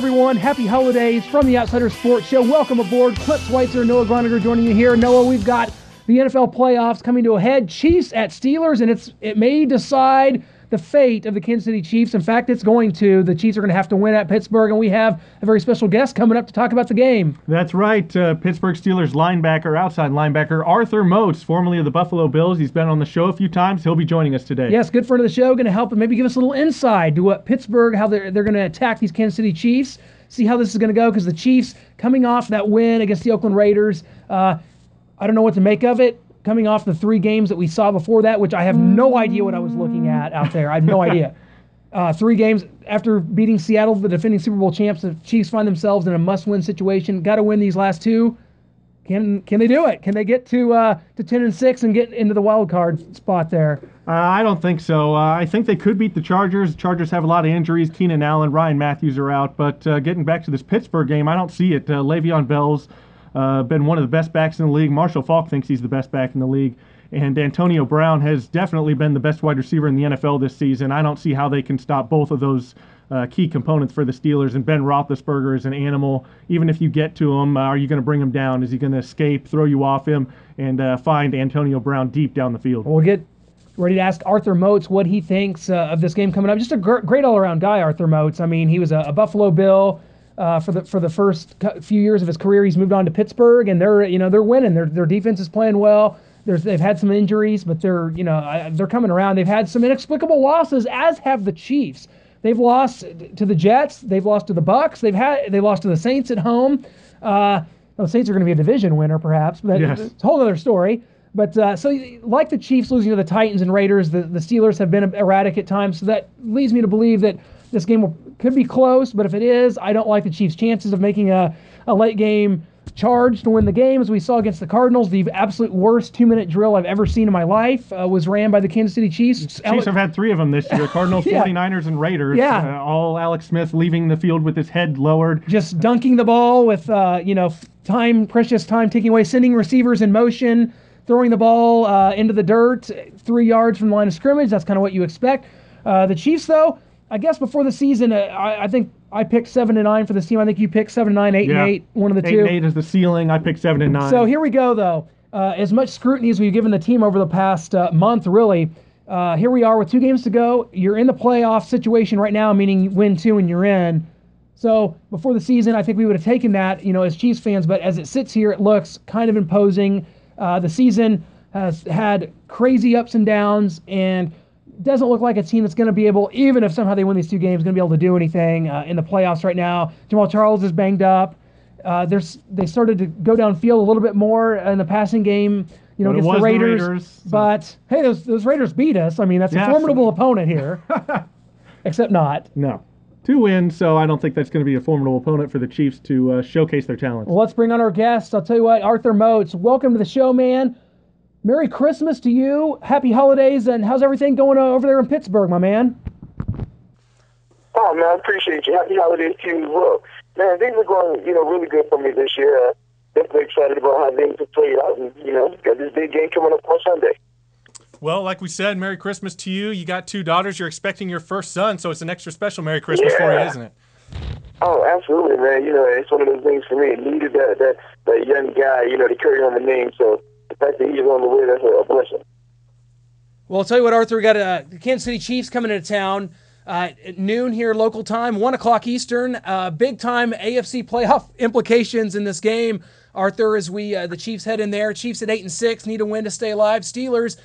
everyone. Happy holidays from the Outsider Sports Show. Welcome aboard. Clint Schweitzer and Noah Groniger joining you here. Noah, we've got the NFL playoffs coming to a head. Chiefs at Steelers, and it may decide the fate of the Kansas City Chiefs. In fact, it's going to. The Chiefs are going to have to win at Pittsburgh, and we have a very special guest coming up to talk about the game. That's right. Pittsburgh Steelers outside linebacker, Arthur Moats, formerly of the Buffalo Bills. He's been on the show a few times. He'll be joining us today. Yes, good friend of the show. Going to help and maybe give us a little insight to what Pittsburgh, how they're going to attack these Kansas City Chiefs, see how this is going to go, because the Chiefs, coming off that win against the Oakland Raiders, I don't know what to make of it. Coming off the 3 games that we saw before that, which I have no idea what I was looking at out there. I have no idea. 3 games after beating Seattle, the defending Super Bowl champs, the Chiefs find themselves in a must-win situation. Got to win these last 2. Can they do it? Can they get to 10-6 and get into the wild card spot there? I don't think so. I think they could beat the Chargers. The Chargers have a lot of injuries. Keenan Allen, Ryan Matthews are out. But getting back to this Pittsburgh game, I don't see it. Le'Veon Bell's been one of the best backs in the league. Marshall Faulk thinks he's the best back in the league. And Antonio Brown has definitely been the best wide receiver in the NFL this season. I don't see how they can stop both of those key components for the Steelers. And Ben Roethlisberger is an animal. Even if you get to him, are you going to bring him down? Is he going to escape, throw you off him, and find Antonio Brown deep down the field? We'll get ready to ask Arthur Moats what he thinks of this game coming up. Just a great all-around guy, Arthur Moats. I mean, he was a Buffalo Bill. For the first few years of his career, he's moved on to Pittsburgh, and they're winning. Their defense is playing well. They've had some injuries, but they're coming around. They've had some inexplicable losses, as have the Chiefs. They've lost to the Jets. They've lost to the Bucs. They lost to the Saints at home. The Saints are going to be a division winner, perhaps, but yes. It's a whole other story. But so, like the Chiefs losing to the Titans and Raiders, the Steelers have been erratic at times. So that leads me to believe that this game could be close, but if it is, I don't like the Chiefs' chances of making a late game charge to win the game. As we saw against the Cardinals, the absolute worst 2-minute drill I've ever seen in my life was ran by the Kansas City Chiefs. Chiefs have had 3 of them this year: Cardinals, Yeah. 49ers, and Raiders. Yeah. All Alex Smith leaving the field with his head lowered. Just dunking the ball with precious time ticking away, sending receivers in motion, throwing the ball into the dirt 3 yards from the line of scrimmage. That's kind of what you expect. The Chiefs, though, I guess before the season, I think I picked 7-9 for this team. I think you picked 7-9, 8-8, one of the 2. 8-8 is the ceiling. I picked 7-9. So here we go, though. As much scrutiny as we've given the team over the past month, really, here we are with 2 games to go. You're in the playoff situation right now, meaning you win 2 and you're in. So before the season, I think we would have taken that, as Chiefs fans. But as it sits here, it looks kind of imposing. The season has had crazy ups and downs, and doesn't look like a team that's going to be able, even if somehow they win these 2 games, going to be able to do anything in the playoffs right now. Jamal Charles is banged up. They started to go downfield a little bit more in the passing game, against the Raiders. But hey, those Raiders beat us. I mean, that's a formidable opponent here. Except not. No. 2 wins, so I don't think that's going to be a formidable opponent for the Chiefs to showcase their talents. Well, let's bring on our guest. I'll tell you what, Arthur Moats, welcome to the show, man. Merry Christmas to you. Happy holidays, and how's everything going over there in Pittsburgh, my man? Oh, man, I appreciate you. Happy holidays to you as well. Man, things are going, really good for me this year. Definitely excited about how things have played out, and, got this big game coming up on Sunday. Well, like we said, Merry Christmas to you. You got 2 daughters. You're expecting your first son, so it's an extra special Merry Christmas for you, isn't it? Oh, absolutely, man. It's one of those things for me. It needed that young guy, to carry on the name, so the fact that he's on the way, that's a blessing. Well, I'll tell you what, Arthur, we got the Kansas City Chiefs coming into town at noon here local time, 1 o'clock Eastern. Big-time AFC playoff implications in this game, Arthur, as the Chiefs head in there. Chiefs at 8-6, need a win to stay alive. Steelers,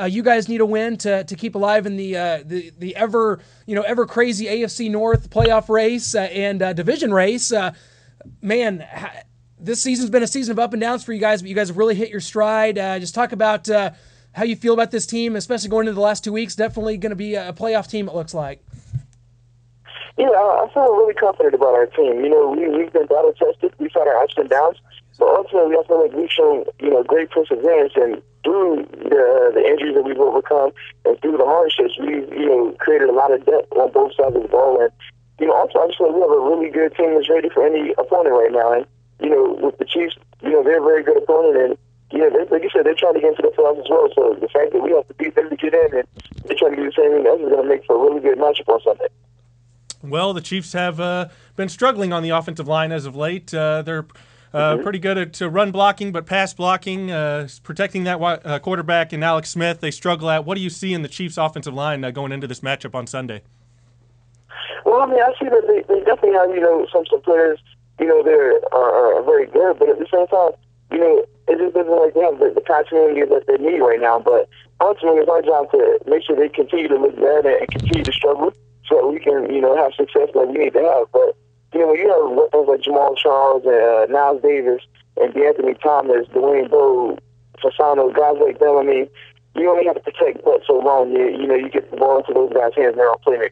you guys need a win to keep alive in the ever crazy AFC North playoff race and division race. Man, this season's been a season of up and downs for you guys, but you guys have really hit your stride. Just talk about how you feel about this team, especially going into the last 2 weeks. Definitely going to be a playoff team, it looks like. Yeah, I feel really confident about our team. We've been battle tested. We've had our ups and downs, but ultimately I feel like we've shown great perseverance, and through the injuries that we've overcome and through the hardships, we've created a lot of depth on both sides of the ball. And also I just feel like we have a really good team that's ready for any opponent right now. And with the Chiefs, they're a very good opponent, and like you said, they're trying to get into the playoffs as well. So the fact that we have to beat them to get in, and they're trying to do the same thing, that's going to make for a really good matchup on Sunday. Well, the Chiefs have been struggling on the offensive line as of late. They're pretty good at run blocking, but pass blocking, protecting that quarterback and Alex Smith, they struggle at. What do you see in the Chiefs' offensive line going into this matchup on Sunday? Well, I mean, I see that they definitely have, some players, they're are very good, but at the same time, it just doesn't like they have the continuity that they need right now. But ultimately, it's our job to make sure they continue to look bad and continue to struggle so that we can, have success that we need to have. But, when you have weapons like Jamal Charles and Niles Davis and DeAnthony Thomas, Dwayne Bowe, Fasano, guys like them, I mean, you only have to protect but so long. You get the ball into those guys' hands and they're all playmakers.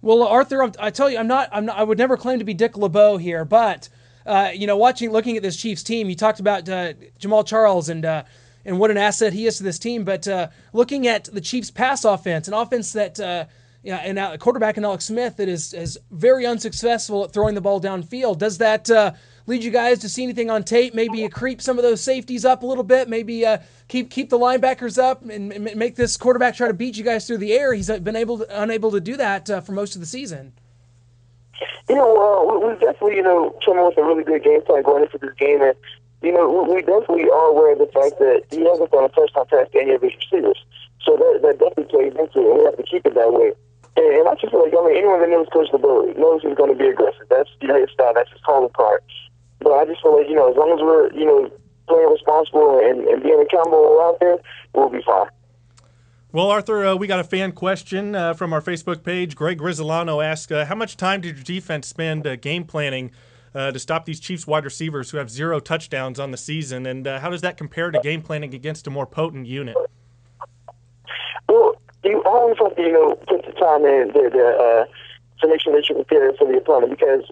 Well, Arthur, I tell you, I would never claim to be Dick LeBeau here, but looking at this Chiefs team, you talked about Jamal Charles and what an asset he is to this team. But looking at the Chiefs' pass offense, an offense that and a quarterback in Alex Smith that is very unsuccessful at throwing the ball downfield. Does that lead you guys to see anything on tape? Maybe creep some of those safeties up a little bit. Maybe keep the linebackers up and make this quarterback try to beat you guys through the air. He's been unable to do that for most of the season. We definitely, came up with a really good game plan going into this game. And, we definitely are aware of the fact that he hasn't done a touchdown pass to any of his receivers. So that definitely plays into it, and we have to keep it that way. And I just feel like, anyone that knows Coach LeBeau knows he's going to be aggressive. That's, his style. That's his calling card. But I just feel like, as long as we're, playing responsible and being accountable out there, we'll be fine. Well, Arthur, we got a fan question from our Facebook page. Greg Grizzolano asked, how much time did your defense spend game planning to stop these Chiefs wide receivers who have 0 touchdowns on the season? And how does that compare to game planning against a more potent unit? Well, you always have to, put the time in to make sure that you're prepared for the opponent because,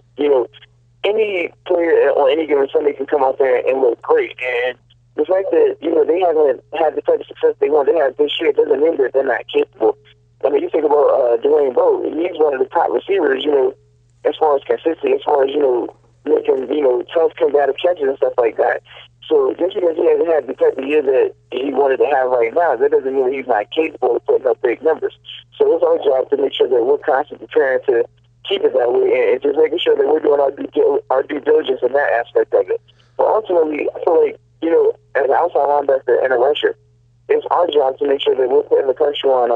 any player on any given Sunday can come out there and look great. And the fact that, they haven't had the type of success they want to have this year doesn't mean that they're not capable. I mean, you think about Dwayne Bowe. He's one of the top receivers, as far as consistency, as far as, making, tough combative catches and stuff like that. So just because he hasn't had the type of year that he wanted to have right now, that doesn't mean he's not capable of putting up big numbers. So it's our job to make sure that we're constantly preparing to keep it that way and just making sure that we're doing our due diligence in that aspect of it. But ultimately, I feel like, as an outside linebacker and a rusher, it's our job to make sure that we're putting the pressure on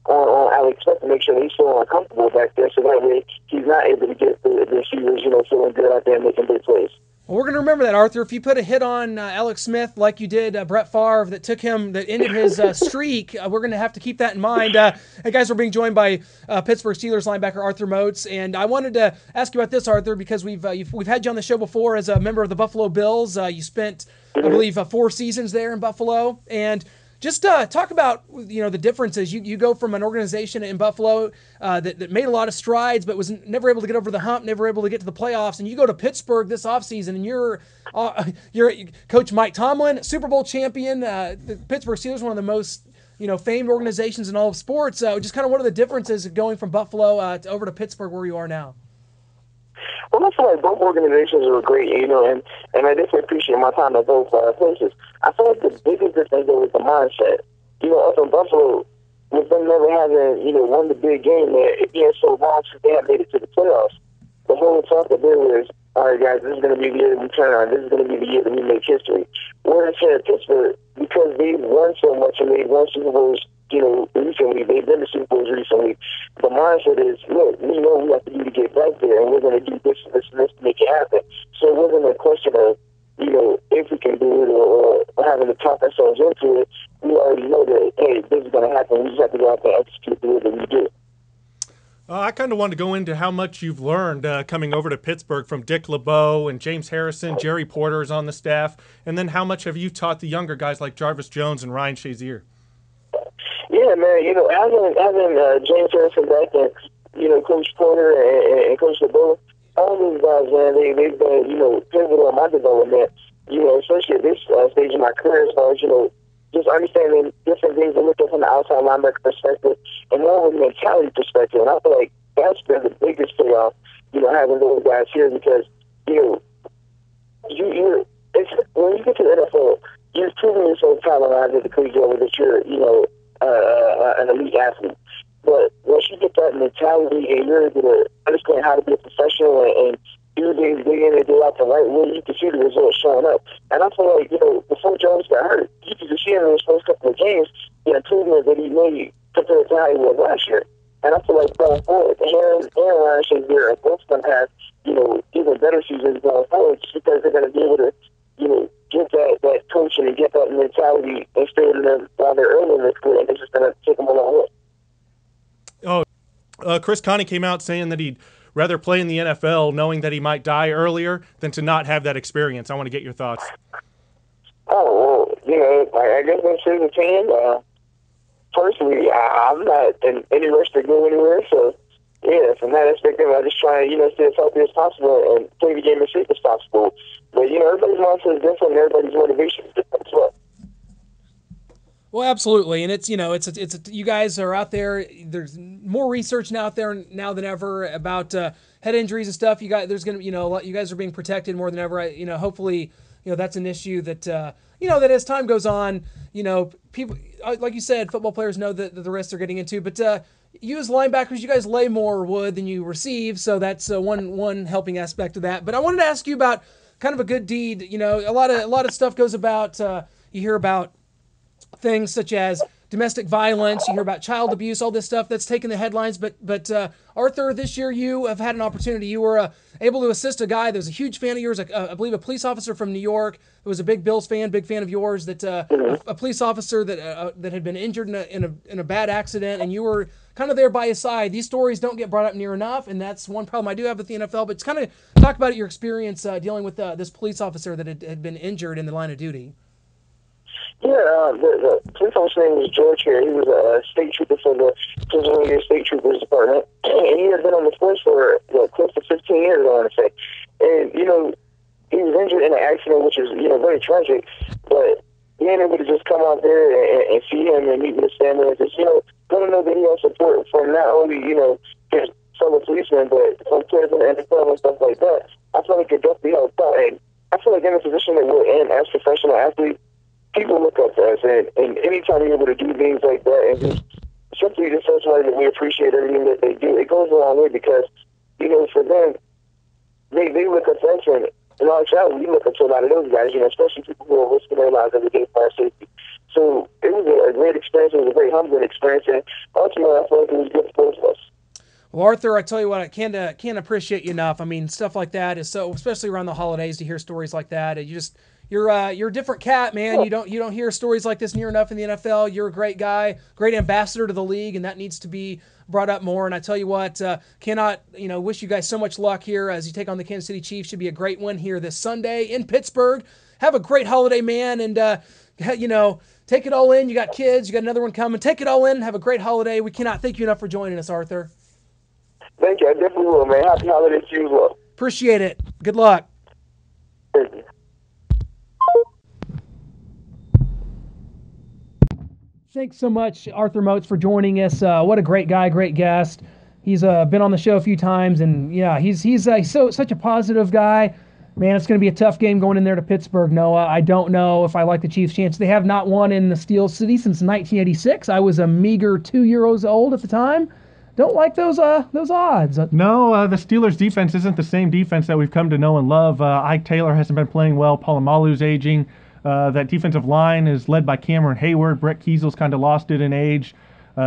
Alex Smith to make sure that he's feeling uncomfortable back there so that way he's not able to get the receivers, feeling good out there and making big plays. Well, we're going to remember that, Arthur. If you put a hit on Alex Smith like you did Brett Favre that ended his streak, we're going to have to keep that in mind. Hey, guys, we're being joined by Pittsburgh Steelers linebacker Arthur Moats, and I wanted to ask you about this, Arthur, because we've had you on the show before as a member of the Buffalo Bills. You spent, I believe, 4 seasons there in Buffalo, and just talk about the differences. You go from an organization in Buffalo that made a lot of strides, but was never able to get over the hump, never able to get to the playoffs, and you go to Pittsburgh this offseason, and you're Coach Mike Tomlin, Super Bowl champion. The Pittsburgh Steelers, one of the most famed organizations in all of sports. Just kind of what are the differences of going from Buffalo over to Pittsburgh, where you are now? Well, I feel like both organizations are great, and I definitely appreciate my time at both places. I feel like the biggest difference was the mindset. Up in Buffalo, with them never having, won the big game, it being so long since they had made it to the playoffs, the whole talk of it was, all right, guys, this is going to be the year that we turn on. This is going to be the year that we make history. Whereas here at Pittsburgh, because they've won so much and they've won Super Bowls, recently, they've been to Super Bowls recently, the mindset is, look, we know we have to do to get back there, and we're going to do this and this and this to make it happen. So it wasn't a question of, if we can do it or having to talk ourselves into it. We already know that, hey, this is going to happen. We just have to go out there and execute the way that we do. I kind of want to go into how much you've learned coming over to Pittsburgh from Dick LeBeau and James Harrison, Jerry Porter is on the staff, and then how much have you taught the younger guys like Jarvis Jones and Ryan Shazier? Yeah, man, having James Harrison back and, Coach Porter and Coach LeBeau, all those guys, man, they've been, pivotal in my development, especially at this stage in my career as far as, just understanding different things and looking from the outside linebacker perspective and more of a mentality perspective. And I feel like that's been the biggest payoff, having those guys here because, when you get to the NFL, you're proving yourself talented at the collegiate level that you're, an elite athlete. But once you get that mentality and you're able to understand how to be a professional and do things day in and day out the right way, you can see the results showing up. And I feel like, before Jones got hurt, you could just see him in his first couple of games, the improvement that he made compared to how he was last year. And I feel like going forward, him and Ryan Shazier are both going to have, even better seasons going forward just because they're going to be able to, get that coaching and get that mentality instilled in them while they're early in their career, and it's just going to take them a long way. Chris Connie came out saying that he'd rather play in the NFL knowing that he might die earlier than to not have that experience. I want to get your thoughts. Oh, well, I guess that's his opinion. Personally, I'm not in any rush to go anywhere, so yeah, from that aspect of it, I just try and, stay as healthy as possible and play the game as safe as possible. But, everybody's mindset is different and everybody's motivation is different as well. Well, absolutely, and it's you guys are out there. There's more research out there now than ever about head injuries and stuff. You guys, there's gonna, you guys are being protected more than ever. Hopefully, that's an issue that that as time goes on, people, like you said, football players know that the risks they're getting into. But you as linebackers, you guys lay more wood than you receive, so that's one helping aspect of that. But I wanted to ask you about kind of a good deed. A lot of stuff goes about. You hear about things such as domestic violence, you hear about child abuse, all this stuff that's taken the headlines. But Arthur, this year you have had an opportunity. You were able to assist a guy that was a huge fan of yours, I believe a police officer from New York who was a big Bills fan, big fan of yours, that a police officer that had been injured in a bad accident, and you were kind of there by his side. These stories don't get brought up near enough, and that's one problem I do have with the NFL. But it's kind of talk about your experience dealing with this police officer that had been injured in the line of duty. Yeah, the police officer's name was George here. He was a state trooper for the Pennsylvania State Troopers Department, and he had been on the force for close to 15 years, I want to say. And, he was injured in an accident, which is, very tragic, but being able to just come out there and see him and meet with his family and just, let him know that he has support from not only, his fellow policemen, but from players in the NFL and stuff like that. I feel like it definitely helped out. And I feel like in the position that we're in as professional athletes, people look up to us, and anytime you're able to do things like that and just simply just tell somebody that we appreciate everything that they do, it goes a long way because, for them, they look up to us, and in our childhood, we look up to a lot of those guys, especially people who are risking their lives every day for our safety. So it was a great experience. It was a very humbling experience, and ultimately, I feel like it was good for both of us. Well, Arthur, I tell you what, I can't appreciate you enough. I mean, stuff like that is so, especially around the holidays, to hear stories like that. You're a different cat, man. You don't hear stories like this near enough in the NFL. You're a great guy, great ambassador to the league, and that needs to be brought up more. And I tell you what, wish you guys so much luck here as you take on the Kansas City Chiefs. Should be a great win here this Sunday in Pittsburgh. Have a great holiday, man, and take it all in. You got kids, you got another one coming. Take it all in. Have a great holiday. We cannot thank you enough for joining us, Arthur. Thank you. I definitely will, man. Happy holidays to you as well. Appreciate it. Good luck. Thank you. Thanks so much, Arthur Moats, for joining us. What a great guy, great guest. He's been on the show a few times, and yeah, he's such a positive guy. Man, it's going to be a tough game going in there to Pittsburgh, Noah. I don't know if I like the Chiefs' chance. They have not won in the Steel City since 1986. I was a meager 2 years old at the time. Don't like those odds. No, the Steelers' defense isn't the same defense that we've come to know and love. Ike Taylor hasn't been playing well. Polamalu's aging. That defensive line is led by Cameron Hayward. Brett Kiesel's kind of lost it in age.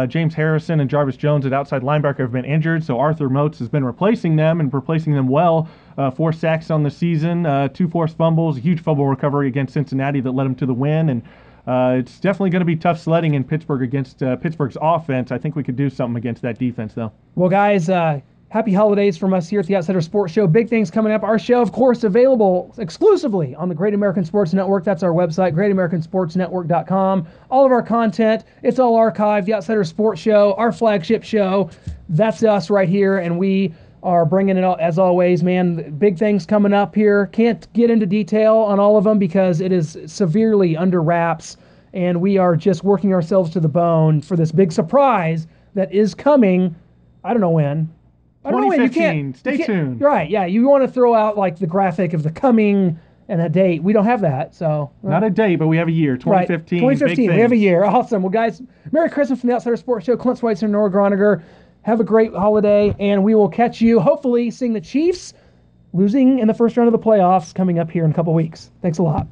James Harrison and Jarvis Jones at outside linebacker have been injured, so Arthur Moats has been replacing them and replacing them well. 4 sacks on the season, 2 forced fumbles, a huge fumble recovery against Cincinnati that led him to the win. And it's definitely going to be tough sledding in Pittsburgh against Pittsburgh's offense. I think we could do something against that defense, though. Well, guys, happy holidays from us here at the Outsider Sports Show. Big things coming up. Our show, of course, available exclusively on the Great American Sports Network. That's our website, greatamericansportsnetwork.com. All of our content, it's all archived. The Outsider Sports Show, our flagship show, that's us right here, and we are bringing it, as always, man. Big things coming up here. Can't get into detail on all of them because it is severely under wraps, and we are just working ourselves to the bone for this big surprise that is coming. I don't know when. 2015. Stay tuned. Right, yeah. You want to throw out like the graphic of the coming and a date. We don't have that, so. Not a date, but we have a year. 2015. Right. 2015. We have a year. Awesome. Well, guys, Merry Christmas from the Outsider Sports Show. Clint Schweitzer and Nora Groniger. Have a great holiday, and we will catch you, hopefully, seeing the Chiefs losing in the first round of the playoffs coming up here in a couple weeks. Thanks a lot.